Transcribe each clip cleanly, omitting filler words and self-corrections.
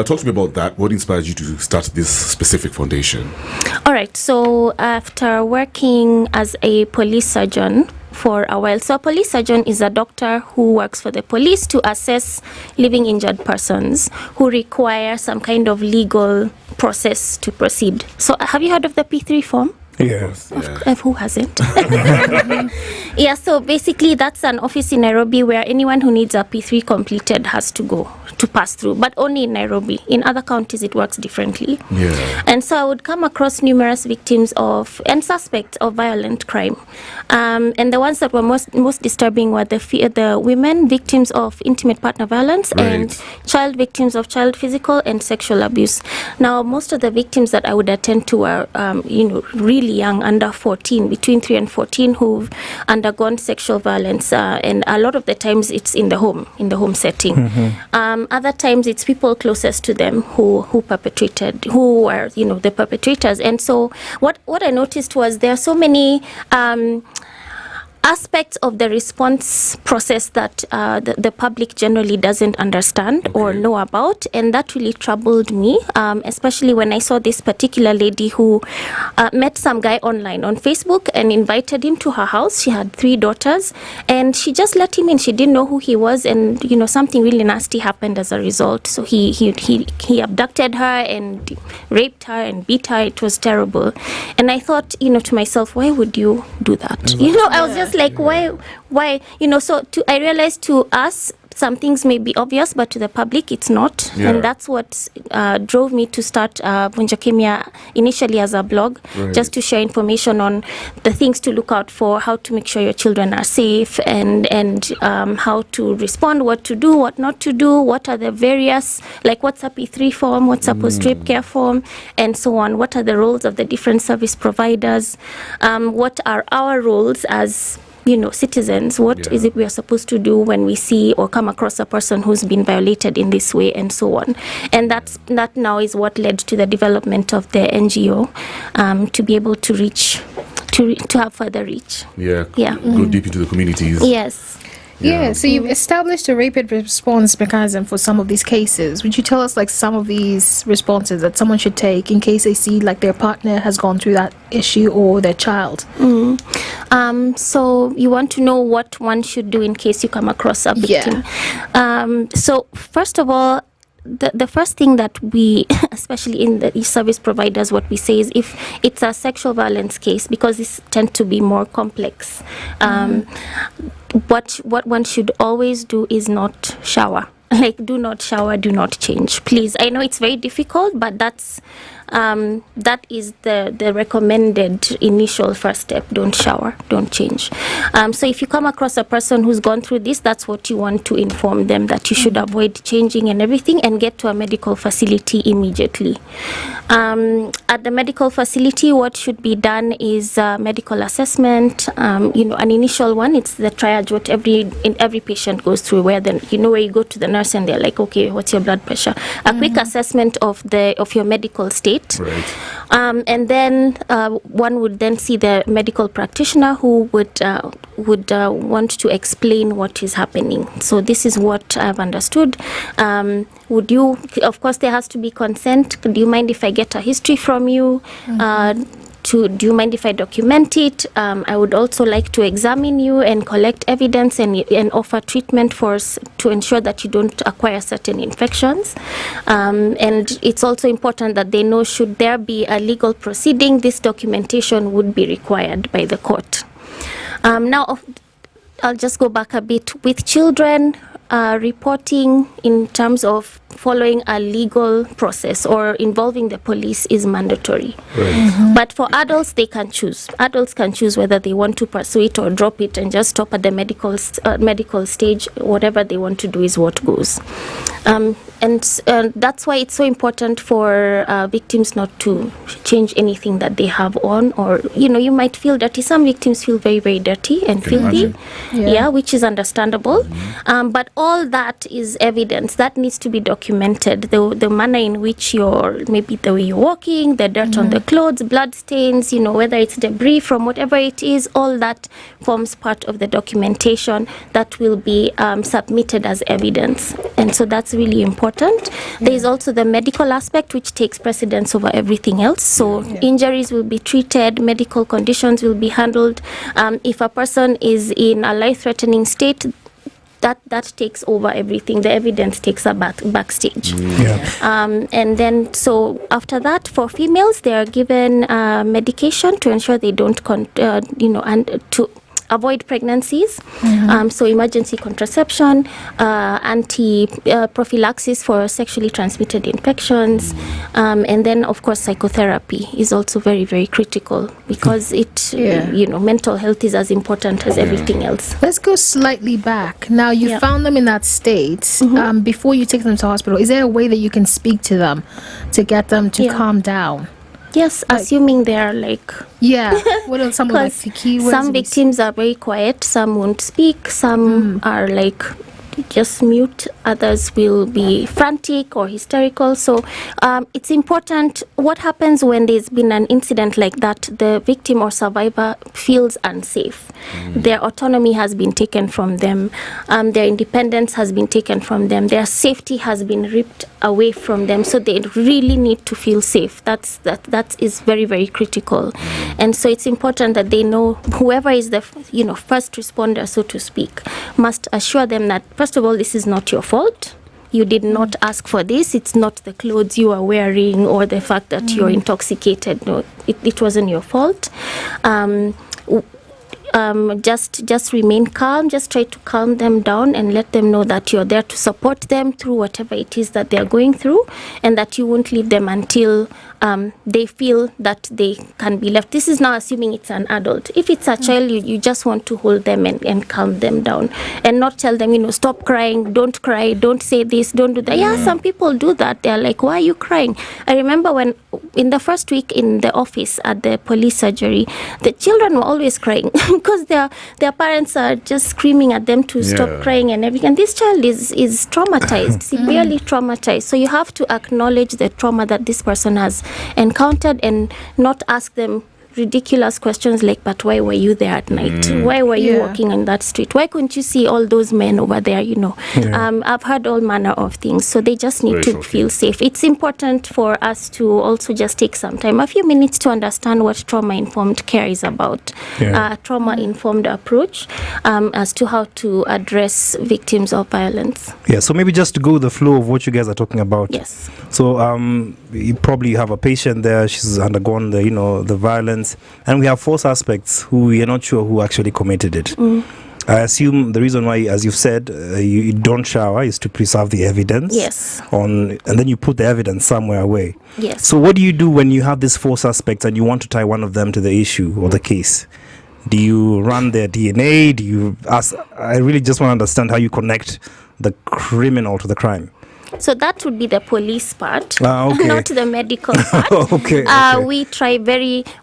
Talk to me about that. What inspired you to start this specific foundation? All right. So after working as a police surgeon for a while, so a police surgeon is a doctor who works for the police to assess living injured persons who require some kind of legal process to proceed. So have you heard of the P3 form? Yes. Who hasn't? Yeah, so basically that's an office in Nairobi where anyone who needs a P3 completed has to go to pass through, but only in Nairobi. In other counties it works differently. Yeah. And so I would come across numerous victims of and suspects of violent crime. And the ones that were most disturbing were the women victims of intimate partner violence, right, and child victims of child physical and sexual abuse. Now, most of the victims that I would attend to are, really young, under 14, between 3 and 14, who've undergone sexual violence. And a lot of the times it's in the home setting. Mm-hmm. Other times it's people closest to them who were the perpetrators. And so what I noticed was there are so many aspects of the response process that the public generally doesn't understand or know about, and that really troubled me, especially when I saw this particular lady who met some guy online on Facebook and invited him to her house. She had 3 daughters, and she just let him in. She didn't know who he was, and something really nasty happened as a result. So he abducted her and raped her and beat her. It was terrible. And I thought, to myself, why would you do that? I was just like, why, so I realized to us, some things may be obvious, but to the public, it's not. Yeah. And that's what drove me to start Vunja Kimya initially as a blog, right, just to share information on the things to look out for, how to make sure your children are safe, and how to respond, what to do, what not to do, what are the various, like what's a P3 form, what's a post-rape care form, and so on. What are the roles of the different service providers? What are our roles as citizens? What is it we are supposed to do when we see or come across a person who's been violated in this way, and so on. And that now is what led to the development of the NGO, to be able to reach, to have further reach. Go deep into the communities. Yes. Yeah, so you've established a rapid response mechanism for some of these cases. Would you tell us some of these responses that someone should take in case they see their partner has gone through that issue or their child? So you want to know what one should do in case you come across a victim. So first of all, the first thing that we, especially in the service providers, what we say is if it's a sexual violence case, because this tend to be more complex, what one should always do is not shower. Do not shower, do not change, please. I know it's very difficult, but that is the recommended initial first step. Don't shower, don't change. So if you come across a person who's gone through this, that's what you want to inform them, that you should avoid changing and everything, and get to a medical facility immediately. At the medical facility, what should be done is medical assessment. An initial one, it's the triage, what every patient goes through, where where you go to the nurse and they're like, okay, what's your blood pressure? A quick assessment of your medical state. Right. And then one would then see the medical practitioner who would want to explain what is happening. So this is what I've understood. Of course, there has to be consent. Do you mind if I get a history from you? Do you mind if I document it? I would also like to examine you and collect evidence and offer treatment to ensure that you don't acquire certain infections. And it's also important that they know, should there be a legal proceeding, this documentation would be required by the court. Now, I'll just go back a bit. With children, reporting in terms of following a legal process or involving the police is mandatory. Right. But for adults, they can choose. Adults can choose whether they want to pursue it or drop it and just stop at the medical stage. Whatever they want to do is what goes. And that's why it's so important for victims not to change anything that they have on, or you might feel dirty. Some victims feel very, very dirty and filthy, which is understandable. But all that is evidence that needs to be documented documented. The manner in which maybe the way you're walking, the dirt on the clothes, blood stains, whether it's debris from whatever it is, all that forms part of the documentation that will be submitted as evidence. And so that's really important. There is also the medical aspect, which takes precedence over everything else. So injuries will be treated, medical conditions will be handled. If a person is in a life-threatening state, that takes over everything. The evidence takes a backstage. And then, so after that, for females, they are given medication to ensure they don't, and to avoid pregnancies. So emergency contraception, prophylaxis for sexually transmitted infections, and then of course psychotherapy is also very, very critical because mental health is as important as everything else. Let's go slightly back. Now you found them in that state. Before you take them to hospital, is there a way that you can speak to them to get them to calm down? Yes, assuming they are what are some of the keywords? Some victims are very quiet, some won't speak, some are just mute, others will be frantic or hysterical. So it's important. What happens when there's been an incident like that? The victim or survivor feels unsafe. Their autonomy has been taken from them. Their independence has been taken from them. Their safety has been ripped away from them. So they really need to feel safe. That is very, very critical. And so it's important that they know whoever is the first responder, so to speak, must assure them that first of all, this is not your fault. You did not ask for this. It's not the clothes you are wearing or the fact that you're intoxicated. No, it wasn't your fault. Just remain calm. Just try to calm them down and let them know that you're there to support them through whatever it is that they're going through, and that you won't leave them until they feel that they can be left. This is now assuming it's an adult. If it's a child, you just want to hold them and calm them down and not tell them, stop crying, don't cry, don't say this, don't do that. Yeah, some people do that. They're like, why are you crying? I remember when in the first week in the office at the police surgery, the children were always crying because their parents are just screaming at them to stop crying and everything. And this child is traumatized, severely traumatized. So you have to acknowledge the trauma that this person has encountered and not ask them ridiculous questions like, but why were you there at night? Why were you walking on that street? Why couldn't you see all those men over there? I've heard all manner of things. So they just need to feel safe. It's important for us to also just take some time, a few minutes, to understand what trauma-informed care is about, trauma-informed approach as to how to address victims of violence. So maybe just to go with the flow of what you guys are talking about. Yes. So you probably have a patient there. She's undergone the violence, and we have 4 suspects who we are not sure who actually committed it. I assume the reason why, as you've said, you don't shower is to preserve the evidence. Yes. And then you put the evidence somewhere away. Yes. So what do you do when you have these 4 suspects and you want to tie one of them to the issue or the case? Do you run their DNA? Do you ask? I really just want to understand how you connect the criminal to the crime. So that would be the police part, okay. not the medical part. Okay. We try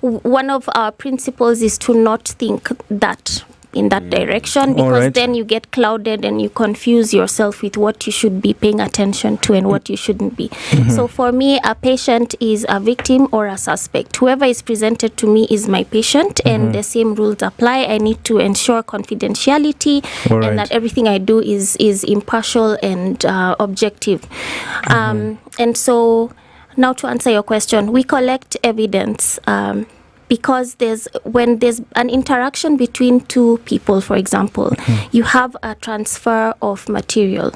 one of our principles is to not think that in that direction, because then you get clouded and you confuse yourself with what you should be paying attention to and what you shouldn't be. So for me, a patient is a victim or a suspect. Whoever is presented to me is my patient, and the same rules apply. I need to ensure confidentiality and that everything I do is impartial and objective. And so now to answer your question, we collect evidence because when there's an interaction between 2 people, for example, you have a transfer of material.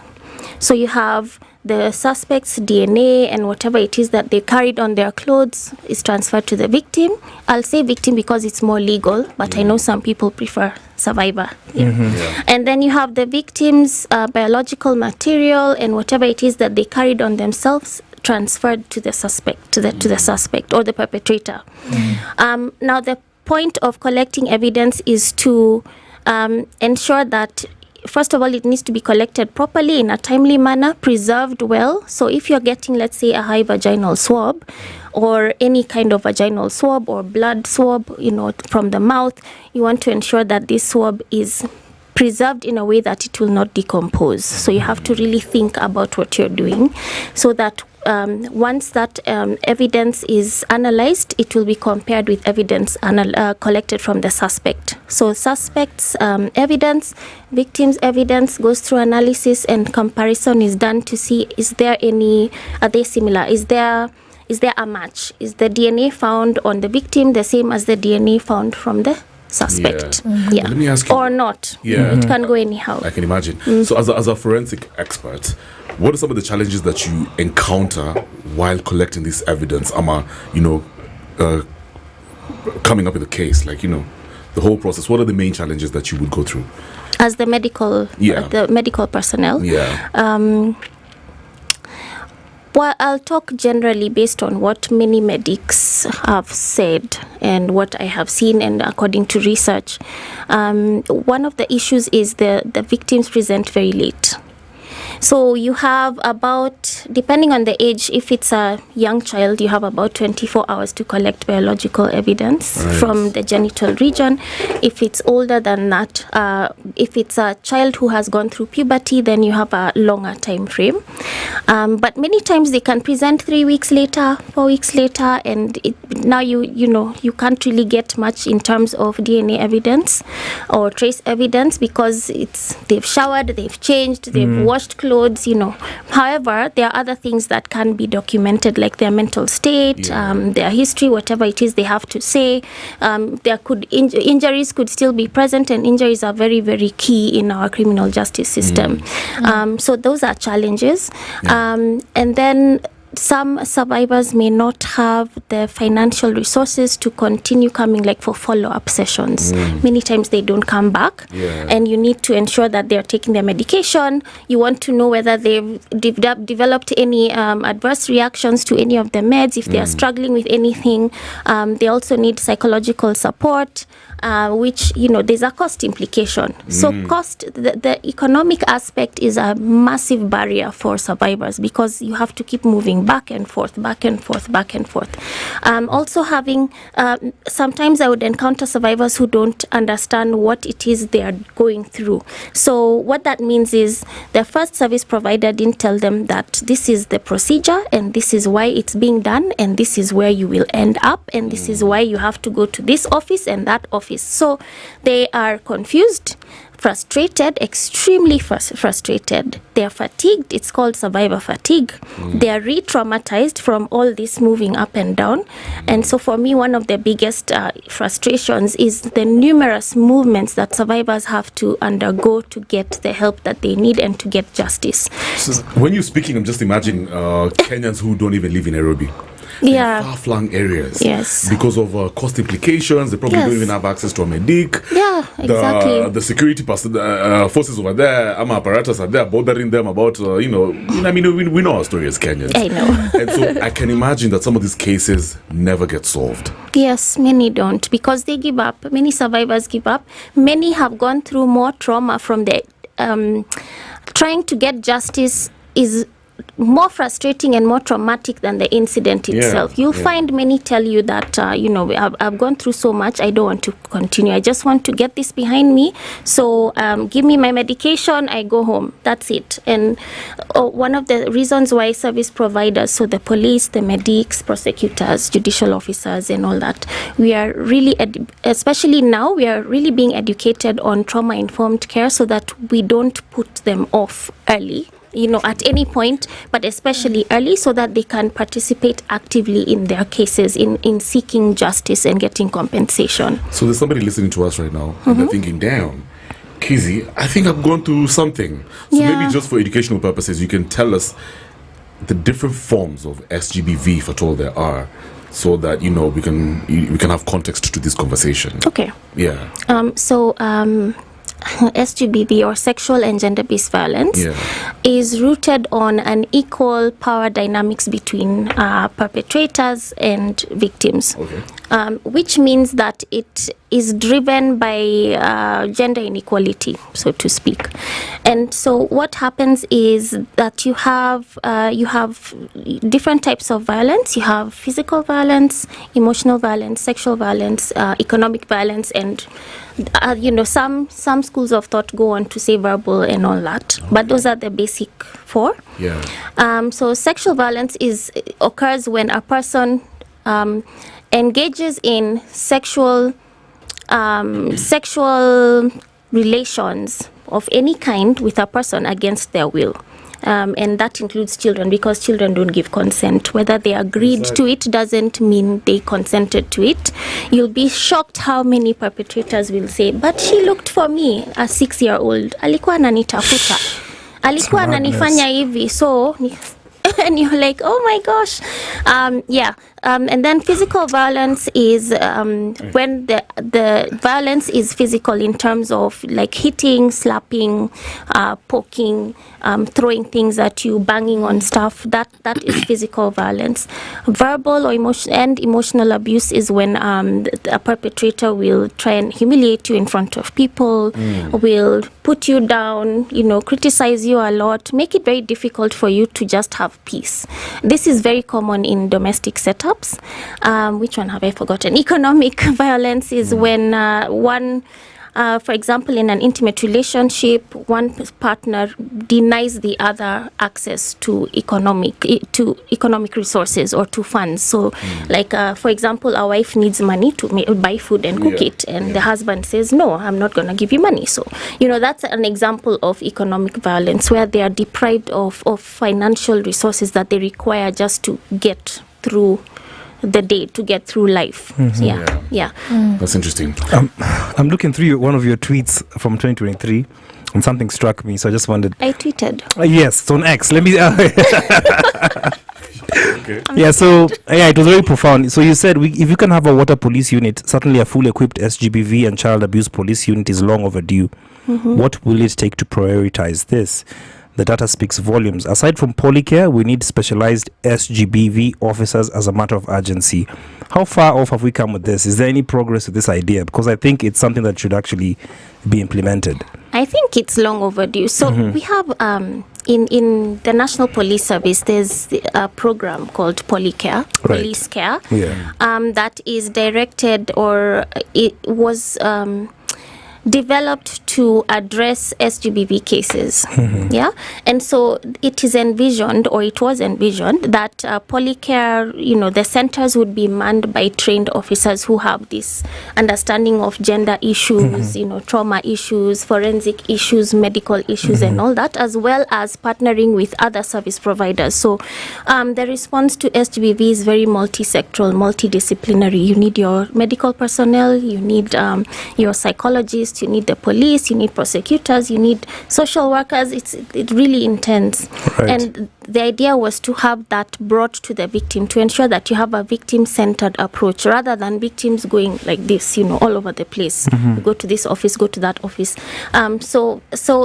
So you have the suspect's DNA and whatever it is that they carried on their clothes is transferred to the victim. I'll say victim because it's more legal, but I know some people prefer survivor. And then you have the victim's biological material and whatever it is that they carried on themselves transferred to the suspect, to the suspect or the perpetrator. Now the point of collecting evidence is to ensure that, first of all, it needs to be collected properly in a timely manner, preserved well. So if you're getting, let's say, a high vaginal swab or any kind of vaginal swab or blood swab, from the mouth, you want to ensure that this swab is preserved in a way that it will not decompose. So you have to really think about what you're doing, so that once that evidence is analyzed, it will be compared with evidence collected from the suspect. So suspect's evidence, victim's evidence goes through analysis, and comparison is done to see are they similar? Is there a match? Is the DNA found on the victim the same as the DNA found from the suspect? Yeah. Let me ask you, or not. Yeah. It can go anyhow. I can imagine. So as a forensic expert, what are some of the challenges that you encounter while collecting this evidence? Coming up with a case, the whole process. What are the main challenges that you would go through as the medical personnel? Yeah. Well, I'll talk generally based on what many medics have said and what I have seen, and according to research. One of the issues is the victims present very late. So you have about, depending on the age, if it's a young child, you have about 24 hours to collect biological evidence from the genital region. If it's older than that, if it's a child who has gone through puberty, then you have a longer time frame. But many times they can present 3 weeks later, 4 weeks later, and now you can't really get much in terms of DNA evidence or trace evidence, because they've showered, they've changed, they've washed clothes. However, there are other things that can be documented, like their mental state, their history, whatever it is they have to say. Injuries could still be present, and injuries are very, very key in our criminal justice system. So those are challenges. And then some survivors may not have the financial resources to continue coming, like for follow-up sessions. Many times they don't come back, and you need to ensure that they're taking their medication. You want to know whether they've developed any adverse reactions to any of the meds, if they are struggling with anything. They also need psychological support, which, there's a cost implication. So cost, the economic aspect is a massive barrier for survivors, because you have to keep moving back and forth. Also having, sometimes I would encounter survivors who don't understand what it is they are going through. So what that means is the first service provider didn't tell them that this is the procedure, and this is why it's being done, and this is where you will end up, and this is why you have to go to this office and that office. So they are confused, frustrated, extremely frustrated. They are fatigued. It's called survivor fatigue. They are re-traumatized from all this moving up and down. And so for me, one of the biggest frustrations is the numerous movements that survivors have to undergo to get the help that they need and to get justice. So when you're speaking, I'm just imagining Kenyans who don't even live in Nairobi. Yeah. Far-flung areas. Yes. Because of cost implications, they probably don't even have access to a medic. Yeah, exactly. The security forces over there, apparatus are there bothering them about, we know our story as Kenyans. I know. And so I can imagine that some of these cases never get solved. Yes, many don't, because they give up. Many survivors give up. Many have gone through more trauma from the trying to get justice is more frustrating and more traumatic than the incident itself. You'll find many tell you that, I've gone through so much, I don't want to continue. I just want to get this behind me. So give me my medication, I go home. That's it. And one of the reasons why service providers, so the police, the medics, prosecutors, judicial officers, and all that, we are really, especially now, we are really being educated on trauma-informed care so that we don't put them off early. At any point, but especially early, so that they can participate actively in their cases, in seeking justice and getting compensation. So there's somebody listening to us right now, and they're thinking, damn, Kizzie, I think I've gone through something. So maybe just for educational purposes, you can tell us the different forms of SGBV, if at all there are, so that, we can have context to this conversation. Okay. Yeah. SGBV, or sexual and gender-based violence, is rooted on an equal power dynamics between perpetrators and victims, which means that it is driven by gender inequality, so to speak. And so what happens is that you have different types of violence. You have physical violence, emotional violence, sexual violence, economic violence, and some schools of thought go on to say verbal and all that, but those are the basic 4. Yeah. So sexual violence occurs when a person engages in sexual relations of any kind with a person against their will. And that includes children, because children don't give consent. Whether they agreed to it doesn't mean they consented to it. You'll be shocked how many perpetrators will say, but she looked for me, a 6-year-old. Alikuwa ananitafuta. Alikuwa ananifanya hivi. So, and you're like, oh my gosh. And then physical violence is when the violence is physical in terms of like hitting, slapping, poking, throwing things at you, banging on stuff. That is physical violence. Verbal or emotional abuse is when a perpetrator will try and humiliate you in front of people, will put you down, criticize you a lot, make it very difficult for you to just have peace. This is very common in domestic setups. Which one have I forgotten? Economic violence is when for example, in an intimate relationship, one partner denies the other access to economic resources or to funds. So, like for example, a wife needs money to buy food and cook it, and the husband says, "No, I'm not going to give you money." So, that's an example of economic violence where they are deprived of financial resources that they require just to get through the day, to get through life. That's interesting. I'm looking through one of your tweets from 2023 and something struck me, so I just wondered. I tweeted. Yes, it's on X. Let me Okay. It was very profound. So you said if you can have a water police unit, certainly a full equipped SGBV and child abuse police unit is long overdue. What will it take to prioritize this? The data speaks volumes. Aside from polycare, we need specialized SGBV officers as a matter of urgency. How far off have we come with this? Is there any progress with this idea? Because I think it's something that should actually be implemented. I think it's long overdue. So we have in the National Police Service, there's a program called Polycare, Police Care, that is directed, or it was developed to address SGBV cases. And so it was envisioned that Polycare, the centers would be manned by trained officers who have this understanding of gender issues, trauma issues, forensic issues, medical issues, and all that, as well as partnering with other service providers. So the response to SGBV is very multi-sectoral, multidisciplinary. You need your medical personnel, you need your psychologists, you need the police, you need prosecutors, you need social workers. It's really intense. And the idea was to have that brought to the victim, to ensure that you have a victim-centered approach rather than victims going like this, all over the place. Go to this office, go to that office. So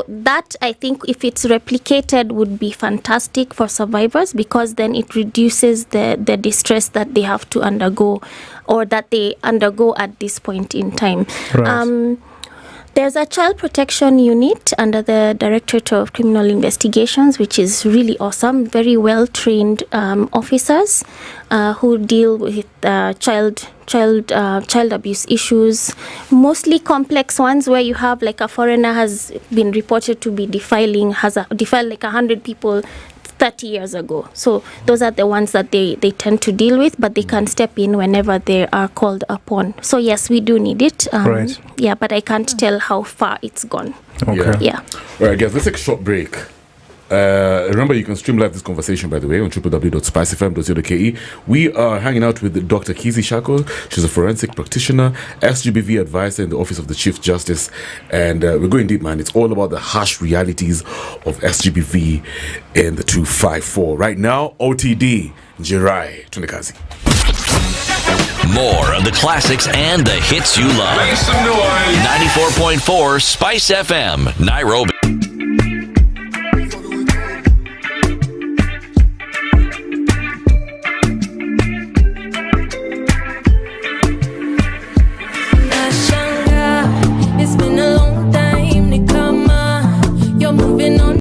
that, I think, if it's replicated, would be fantastic for survivors, because then it reduces the distress that they have to undergo, or that they undergo at this point in time. There's a child protection unit under the Directorate of Criminal Investigations, which is really awesome. Very well-trained officers who deal with child abuse issues, mostly complex ones where you have like a foreigner has been reported to be defiled like 100 people 30 years ago. So those are the ones that they tend to deal with, but they can step in whenever they are called upon. So yes, we do need it. Yeah, but I can't tell how far it's gone. Okay. All right, guys, let's take a short break. Remember, you can stream live this conversation, by the way, on www.spicefm.co.ke. We are hanging out with Dr. Kizzie Shako. She's a forensic practitioner, SGBV advisor in the Office of the Chief Justice. And we're going deep, man. It's all about the harsh realities of SGBV in the 254. Right now, OTD, Jirai, Tunekazi. More of the classics and the hits you love. Make some noise. 94.4 Spice FM, Nairobi.